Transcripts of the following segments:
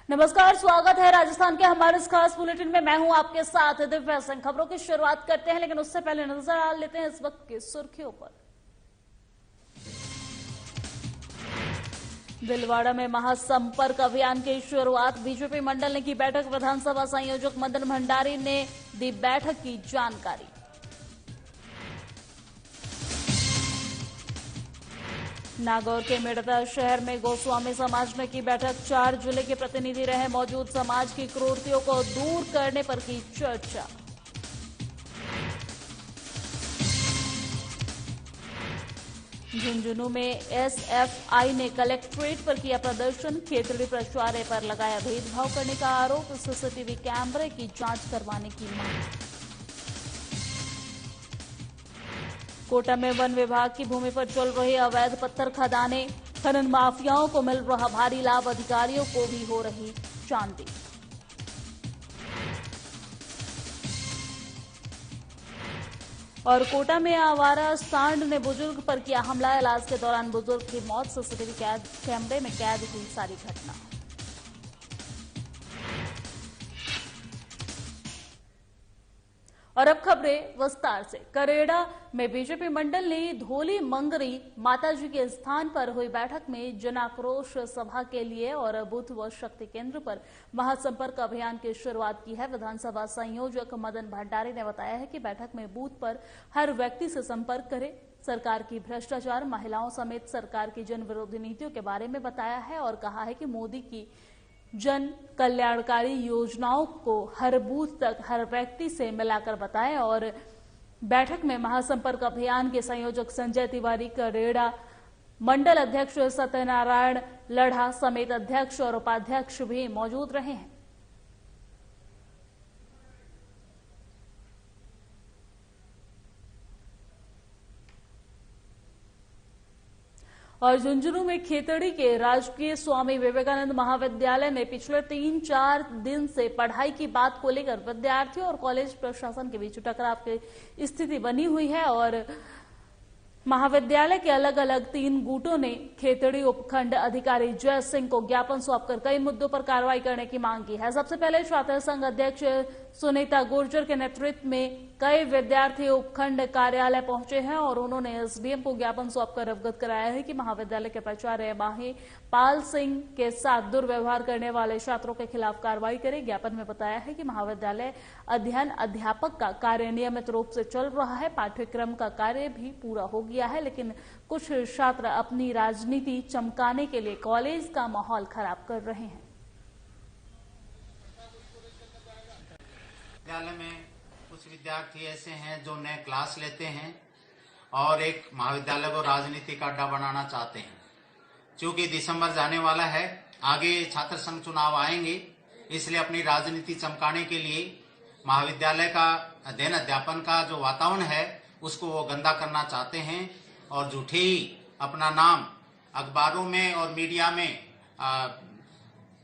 नमस्कार, स्वागत है राजस्थान के हमारे इस खास बुलेटिन में। मैं हूं आपके साथ दिव्या सिंह। खबरों की शुरुआत करते हैं, लेकिन उससे पहले नजर डाल लेते हैं इस वक्त की सुर्खियों पर। दिलवाड़ा में महासंपर्क अभियान की शुरुआत। बीजेपी मंडल ने की बैठक। विधानसभा संयोजक मदन भंडारी ने दी बैठक की जानकारी। नागौर के मेड़ता शहर में गोस्वामी समाज ने की बैठक। 4 जिले के प्रतिनिधि रहे मौजूद। समाज की क्रूरतियों को दूर करने पर की चर्चा। झुंझुनू में एसएफआई ने कलेक्ट्रेट पर किया प्रदर्शन। खेतड़ी प्राचार्य पर लगाया भेदभाव करने का आरोप। सीसीटीवी कैमरे की जांच करवाने की मांग। कोटा में वन विभाग की भूमि पर चल रही अवैध पत्थर खदानें। खनन माफियाओं को मिल रहा भारी लाभ। अधिकारियों को भी हो रही चांदी। और कोटा में आवारा सांड ने बुजुर्ग पर किया हमला। इलाज के दौरान बुजुर्ग की मौत। सीसीटीवी कैमरे में कैद हुई सारी घटना। और अब खबरें विस्तार से। करेड़ा में बीजेपी मंडल ने धोली मंगरी माताजी के स्थान पर हुई बैठक में जन आक्रोश सभा के लिए और बूथ व शक्ति केंद्र पर महासंपर्क अभियान की शुरुआत की है। विधानसभा संयोजक मदन भंडारी ने बताया है कि बैठक में बूथ पर हर व्यक्ति से संपर्क करे। सरकार की भ्रष्टाचार, महिलाओं समेत सरकार की जन विरोधी नीतियों के बारे में बताया है और कहा है कि मोदी की जन कल्याणकारी योजनाओं को हर बूथ तक हर व्यक्ति से मिलाकर बताएं। और बैठक में महासंपर्क अभियान के संयोजक संजय तिवारी, करेड़ा मंडल अध्यक्ष सत्यनारायण लढ़ा समेत अध्यक्ष और उपाध्यक्ष भी मौजूद रहे हैं। और झुंझुनू में खेतड़ी के राजकीय स्वामी विवेकानंद महाविद्यालय में पिछले 3-4 दिन से पढ़ाई की बात को लेकर विद्यार्थियों और कॉलेज प्रशासन के बीच टकराव की स्थिति बनी हुई है। और महाविद्यालय के अलग अलग 3 गुटों ने खेतड़ी उपखंड अधिकारी जय सिंह को ज्ञापन सौंपकर कई मुद्दों पर कार्रवाई करने की मांग की है। सबसे पहले छात्र संघ अध्यक्ष सुनीता गुर्जर के नेतृत्व में कई विद्यार्थी उपखंड कार्यालय पहुंचे हैं और उन्होंने एसडीएम को ज्ञापन सौंपकर अवगत कराया है कि महाविद्यालय के प्राचार्य पाल सिंह के साथ दुर्व्यवहार करने वाले छात्रों के खिलाफ कार्रवाई करें। ज्ञापन में बताया है कि महाविद्यालय अध्ययन अध्यापक का कार्य नियमित रूप से चल रहा है। पाठ्यक्रम का कार्य भी पूरा हो गया है, लेकिन कुछ छात्र अपनी राजनीति चमकाने के लिए कॉलेज का माहौल खराब कर रहे हैं। विद्यालय में कुछ विद्यार्थी ऐसे हैं जो नए क्लास लेते हैं और एक महाविद्यालय को राजनीति का अड्डा बनाना चाहते हैं। क्योंकि दिसंबर जाने वाला है, आगे छात्र संघ चुनाव आएंगे, इसलिए अपनी राजनीति चमकाने के लिए महाविद्यालय का अध्ययन अध्यापन का जो वातावरण है उसको वो गंदा करना चाहते हैं और झूठे ही अपना नाम अखबारों में और मीडिया में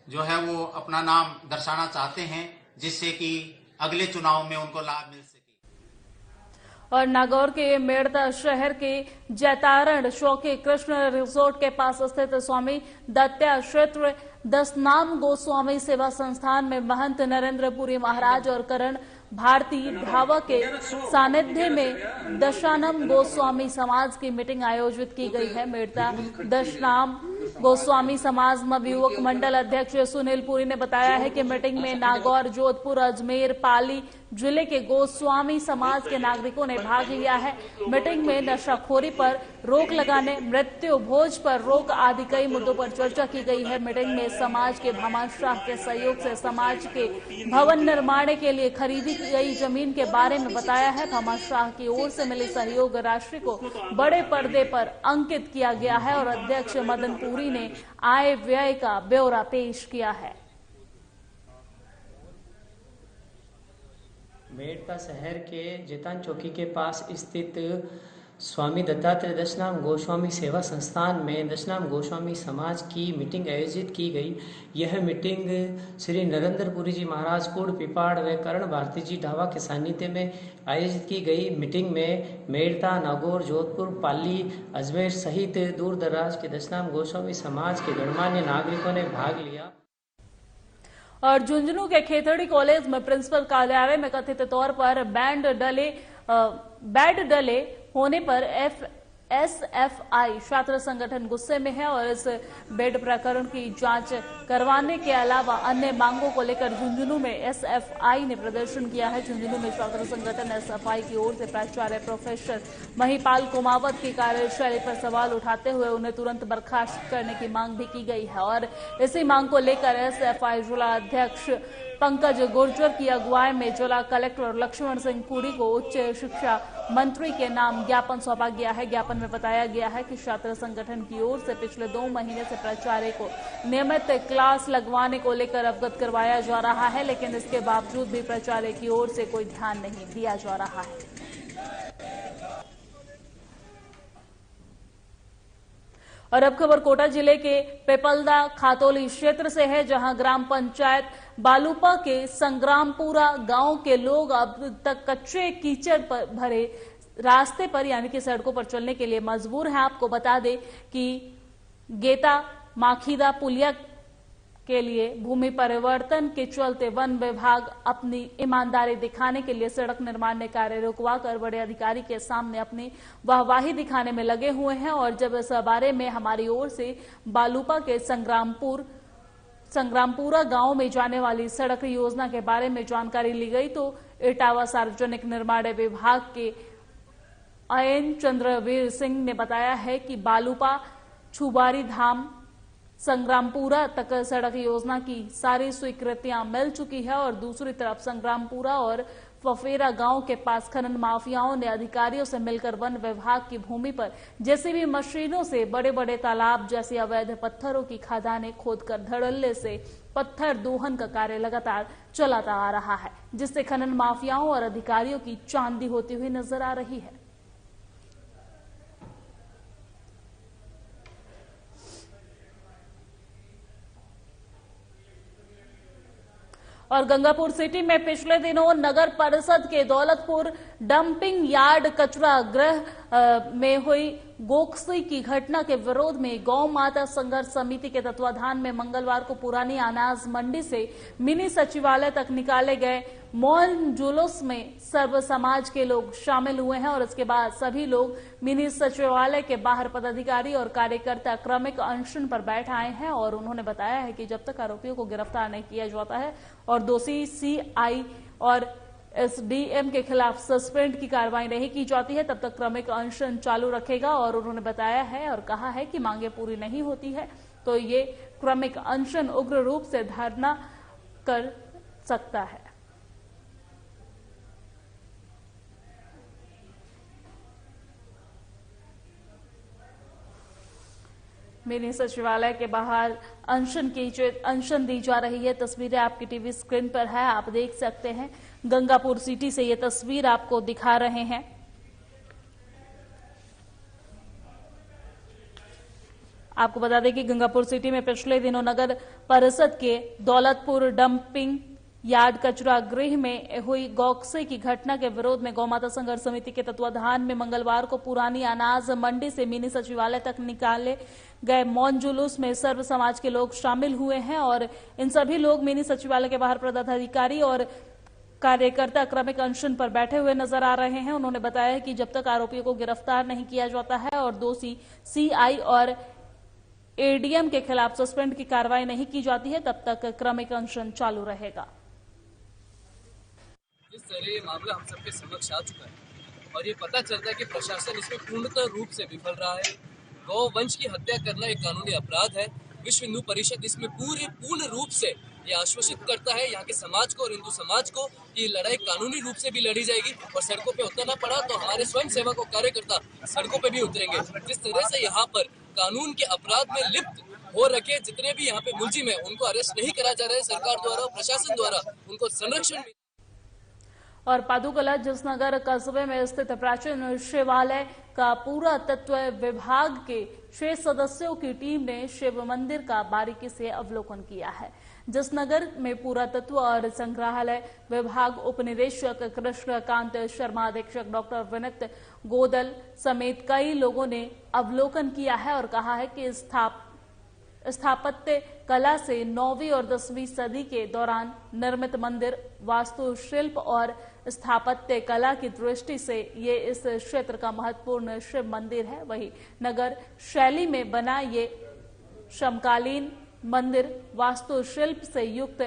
जो है वो अपना नाम दर्शाना चाहते हैं, जिससे कि अगले चुनाव में उनको लाभ मिल सके। और नागौर के मेड़ता शहर के जैतारण शौकी कृष्ण रिसोर्ट के पास स्थित स्वामी दत्तात्रेय दशनाम गोस्वामी सेवा संस्थान में महंत नरेंद्रपुरी महाराज और करण भारती भावा के सानिध्य में दशानम गोस्वामी समाज की मीटिंग आयोजित की गई है। मेड़ता दशनाम गोस्वामी समाज युवक मंडल अध्यक्ष सुनील पुरी ने बताया है कि मीटिंग में नागौर, जोधपुर, अजमेर, पाली जिले के गोस्वामी समाज के नागरिकों ने भाग लिया है। मीटिंग में नशाखोरी पर रोक लगाने, मृत्यु भोज पर रोक आदि कई मुद्दों पर चर्चा की गई है। मीटिंग में समाज के भामाशाह के सहयोग से समाज के भवन निर्माण के लिए खरीदी गई जमीन के बारे में बताया है। भामाशाह की ओर से मिली सहयोग राशि को बड़े पर्दे पर अंकित किया गया है और अध्यक्ष मदन पुरी ने आय व्यय का ब्यौरा पेश किया है। मेड़ता शहर के जेतान चौकी के पास स्थित स्वामी दत्तात्रेय दशनाम गोस्वामी सेवा संस्थान में दशनाम गोस्वामी समाज की मीटिंग आयोजित की गई। यह मीटिंग श्री नरेंद्रपुरी जी महाराज कोड पिपाड़ व कर्ण भारती जी ढाबा के सानिध्य में आयोजित की गई। मीटिंग में मेड़ता, नागौर, जोधपुर, पाली, अजमेर सहित दूर दराज के दशनाम गोस्वामी समाज के गणमान्य नागरिकों ने भाग लिया। और झुंझुनू के खेतड़ी कॉलेज में प्रिंसिपल कार्यालय में कथित तौर पर बेड डले होने पर एसएफआई छात्र संगठन गुस्से में है और इस बेड प्रकरण की जांच करवाने के अलावा अन्य मांगों को लेकर झुंझुनू में एसएफआई ने प्रदर्शन किया है। झुंझुनू में छात्र संगठन एसएफआई की ओर से प्राचार्य प्रोफेसर महिपाल कुमावत की कार्यशैली पर सवाल उठाते हुए उन्हें तुरंत बर्खास्त करने की मांग भी की गई है और इसी मांग को लेकर एसएफआई जिला अध्यक्ष पंकज गुर्जर की अगुवाई में जिला कलेक्टर लक्ष्मण सिंह पुरी को उच्च शिक्षा मंत्री के नाम ज्ञापन सौंपा गया है। ज्ञापन में बताया गया है कि छात्र संगठन की ओर से पिछले 2 महीने से प्राचार्य को नियमित क्लास लगवाने को लेकर अवगत करवाया जा रहा है, लेकिन इसके बावजूद भी प्राचार्य की ओर से कोई ध्यान नहीं दिया जा रहा है। और अब खबर कोटा जिले के पेपलदा खातोली क्षेत्र से है, जहां ग्राम पंचायत बालूपा के संग्रामपुरा गांव के लोग अब तक कच्चे कीचड़ पर भरे रास्ते पर यानी कि सड़कों पर चलने के लिए मजबूर हैं। आपको बता दें कि गेता माखीदा पुलिया के लिए भूमि परिवर्तन के चलते वन विभाग अपनी ईमानदारी दिखाने के लिए सड़क निर्माण कार्य रुकवाकर बड़े अधिकारी के सामने अपनी वाहवाही दिखाने में लगे हुए हैं। और जब इस बारे में हमारी ओर से बालूपा के संग्रामपुरा गांव में जाने वाली सड़क योजना के बारे में जानकारी ली गई तो इटावा सार्वजनिक निर्माण विभाग के अयन चंद्रवीर सिंह ने बताया है कि बालूपा छुबारी धाम संग्रामपुरा तक सड़क योजना की सारी स्वीकृतियां मिल चुकी है और दूसरी तरफ संग्रामपुरा और फफेरा गांव के पास खनन माफियाओं ने अधिकारियों से मिलकर वन विभाग की भूमि पर जेसीबी मशीनों से बड़े बड़े तालाब जैसी अवैध पत्थरों की खदानें खोदकर धड़ल्ले से पत्थर दोहन का कार्य लगातार चलाता आ रहा है, जिससे खनन माफियाओं और अधिकारियों की चांदी होती हुई नजर आ रही है। और गंगापुर सिटी में पिछले दिनों नगर परिषद के दौलतपुर डंपिंग यार्ड कचरा गृह में हुई गोकसी की घटना के विरोध में गौ माता संघर्ष समिति के तत्वाधान में मंगलवार को पुरानी अनाज मंडी से मिनी सचिवालय तक निकाले गए मौन जुलूस में सर्व समाज के लोग शामिल हुए हैं और इसके बाद सभी लोग मिनी सचिवालय के बाहर पदाधिकारी और कार्यकर्ता क्रमिक अनशन पर बैठ आए हैं और उन्होंने बताया है कि जब तक आरोपियों को गिरफ्तार नहीं किया जाता है और दोषी सीआई और एसडीएम के खिलाफ सस्पेंड की कार्रवाई नहीं की जाती है तब तक क्रमिक अनशन चालू रखेगा। और उन्होंने बताया है और कहा है कि मांगे पूरी नहीं होती है तो ये क्रमिक अनशन उग्र रूप से धरना कर सकता है। मिनी सचिवालय के बाहर अनशन दी जा रही है। तस्वीरें आपकी टीवी स्क्रीन पर है, आप देख सकते हैं। गंगापुर सिटी से ये तस्वीर आपको दिखा रहे हैं। आपको बता दें कि गंगापुर सिटी में पिछले दिनों नगर परिषद के दौलतपुर डंपिंग यार्ड कचरा गृह में हुई गौकसी की घटना के विरोध में गौमाता संघर्ष समिति के तत्वाधान में मंगलवार को पुरानी अनाज मंडी से मिनी सचिवालय तक निकाले गए मौन जुलूस में सर्व समाज के लोग शामिल हुए हैं और इन सभी लोग मिनी सचिवालय के बाहर पदाधिकारी और कार्यकर्ता क्रमिक अनशन पर बैठे हुए नजर आ रहे हैं। उन्होंने बताया कि जब तक आरोपियों को गिरफ्तार नहीं किया जाता है और दोषी सीआई और एडीएम के खिलाफ सस्पेंड की कार्रवाई नहीं की जाती है तब तक क्रमिक अनशन चालू रहेगा। जिस तरह ये मामला हम सबके समक्ष आ चुका है और ये पता चलता है कि प्रशासन इसमें पूर्णतः रूप से विफल रहा है। गौ वंश की हत्या करना एक कानूनी अपराध है। विश्व हिंदू परिषद इसमें पूर्ण रूप से ये आश्वासित करता है यहाँ के समाज को और हिंदू समाज को कि लड़ाई कानूनी रूप से भी लड़ी जाएगी और सड़कों पे उतरना पड़ा तो हमारे स्वयं सेवक और कार्यकर्ता सड़कों पे भी उतरेंगे। जिस तरह से यहाँ पर कानून के अपराध में लिप्त हो रखे जितने भी यहाँ पे मुलजिम है उनको अरेस्ट नहीं करा जा रहा है सरकार द्वारा और प्रशासन द्वारा, उनको संरक्षण। और पादुकला जिसनगर कस्बे में स्थित प्राचीन शिवालय का पुरातत्व विभाग के 6 सदस्यों की टीम ने शिव मंदिर का बारीकी से अवलोकन किया है। जिसनगर में पुरातत्व और संग्रहालय विभाग उपनिदेशक कृष्णकांत शर्मा, अधीक्षक डॉक्टर विनीत गोदल समेत कई लोगों ने अवलोकन किया है और कहा है कि स्थापत्य कला से 9वीं और 10वीं सदी के दौरान निर्मित मंदिर वास्तुशिल्प और स्थापत्य कला की दृष्टि से ये इस क्षेत्र का महत्वपूर्ण शिव मंदिर है। वहीं नगर शैली में बना ये समकालीन मंदिर वास्तुशिल्प से युक्त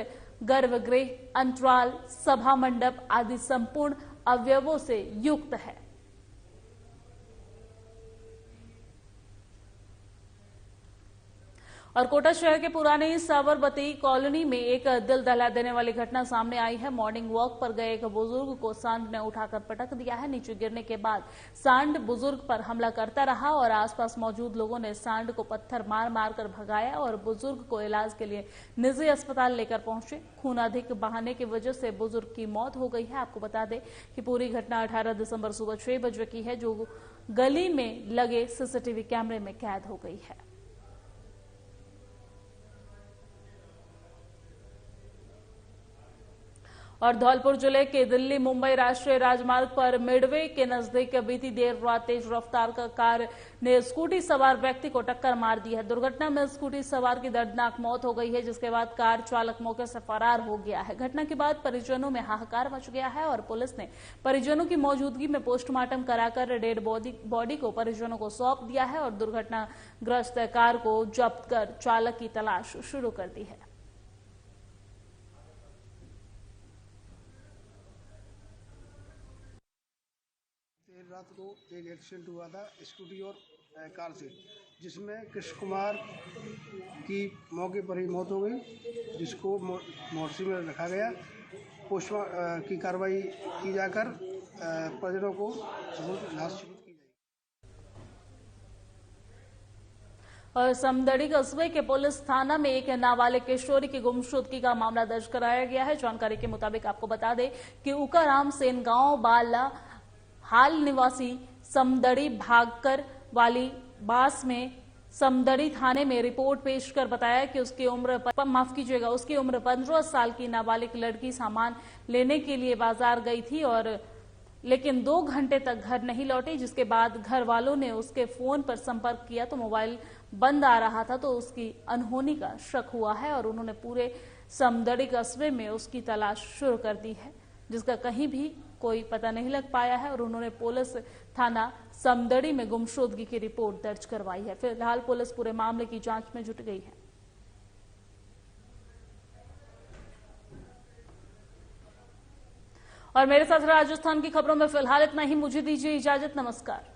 गर्भगृह, अंतराल, सभा मंडप आदि संपूर्ण अवयवों से युक्त है। और कोटा शहर के पुरानी साबरमती कॉलोनी में एक दिल दहला देने वाली घटना सामने आई है। मॉर्निंग वॉक पर गए एक बुजुर्ग को सांड ने उठाकर पटक दिया है। नीचे गिरने के बाद सांड बुजुर्ग पर हमला करता रहा और आसपास मौजूद लोगों ने सांड को पत्थर मार मार कर भगाया और बुजुर्ग को इलाज के लिए निजी अस्पताल लेकर पहुंचे। खून अधिक बहाने की वजह से बुजुर्ग की मौत हो गई है। आपको बता दें कि पूरी घटना 18 दिसंबर सुबह 6 बजे की है, जो गली में लगे सीसीटीवी कैमरे में कैद हो गई है। और धौलपुर जिले के दिल्ली मुंबई राष्ट्रीय राजमार्ग पर मिडवे के नजदीक बीती देर रात तेज रफ्तार का कार ने स्कूटी सवार व्यक्ति को टक्कर मार दी है। दुर्घटना में स्कूटी सवार की दर्दनाक मौत हो गई है, जिसके बाद कार चालक मौके से फरार हो गया है। घटना के बाद परिजनों में हाहाकार मच गया है और पुलिस ने परिजनों की मौजूदगी में पोस्टमार्टम कराकर डेड बॉडी को परिजनों को सौंप दिया है और दुर्घटनाग्रस्त कार को जब्त कर चालक की तलाश शुरू कर दी है। रात को एक एक्सीडेंट हुआ था स्कूटी और कार से, जिसमें कृष्ण कुमार की मौके पर ही मौत हो गई, जिसको मोर्ची में रखा गया। पोस्टमार्टम की कार्रवाई की जाकर परिजनों को लाश सुपुर्द की जाएगी। और समदड़ी कस्बे के पुलिस थाना में एक नाबालिग किशोरी की गुमशुदगी का मामला दर्ज कराया गया है। जानकारी के मुताबिक आपको बता दें कि उकाराम सेन गांव बाला हाल निवासी समदड़ी भागकर वाली बास में समदड़ी थाने में रिपोर्ट पेश कर बताया कि उसकी उम्र 15 साल की नाबालिग लड़की सामान लेने के लिए बाजार गई थी और लेकिन 2 घंटे तक घर नहीं लौटी, जिसके बाद घर वालों ने उसके फोन पर संपर्क किया तो मोबाइल बंद आ रहा था, तो उसकी अनहोनी का शक हुआ है और उन्होंने पूरे समदड़ी कस्बे में उसकी तलाश शुरू कर दी है, जिसका कहीं भी कोई पता नहीं लग पाया है और उन्होंने पुलिस थाना समदड़ी में गुमशुदगी की रिपोर्ट दर्ज करवाई है। फिलहाल पुलिस पूरे मामले की जांच में जुट गई है। और मेरे साथ राजस्थान की खबरों में फिलहाल इतना ही। मुझे दीजिए इजाजत। नमस्कार।